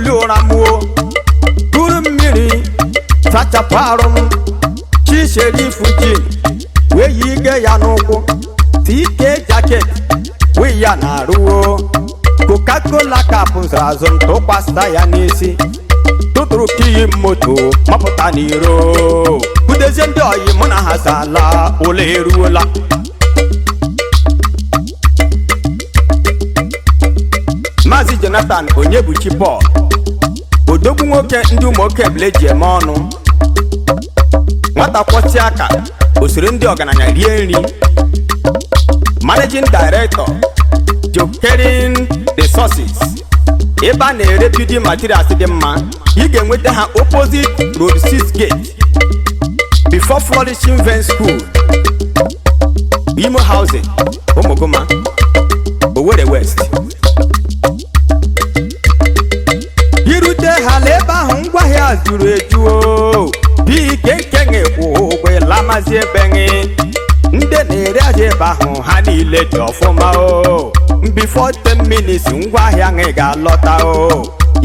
lulu ramuo Guru mmiri Sachaparum Chisheri Fuji We yige ya n'ụkwụ TK jacket We ya na ruo Coca-Cola kapụ azụ ntụkwasị ya n'isi Tuturu kiyi moto mapụta n'iro Kudezie ndị oyi mụ na ha sala ole eruola Maazị Jonathan Onyebuchi Paul Odogwu nwoke ndị ụmụoke bleji eme ọnụ Nwata kwọchi aka osiri ndị ọgaranya rie nri Managing Director Jokerin Resources ebe a na-ere building materials dị mma ị ga-enweta ha opposite Road 6 Gate before Flourishing Ven School Imo Housing Omogoma Owerri West irute ha ebe ahụ ngwaahịa zuru eju ike nke ekwu ụgwọ lamazi ebe ndị na-ere ahịa ebe ahụ ha niile dị ọfụma before 10 minutes ngwaahịa anyị ga-alọta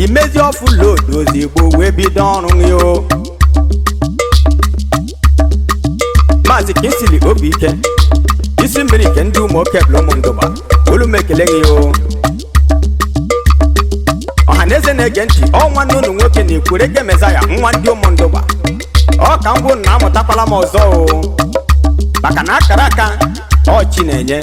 imezi ọfụ load ozigbo wee bido ọrụ gị Maazị Kinsili Obiike isi mmiri nke ndị ụmụoke Blomondogba olu m ekele gị Ọhaneze na-ege ntị nwanne unu nwoke na Ekwurege Mezaya nwa ndị Ụmụndogba ka ngwụ na amụtakwala m ọzọ maka na akara aka Chinenye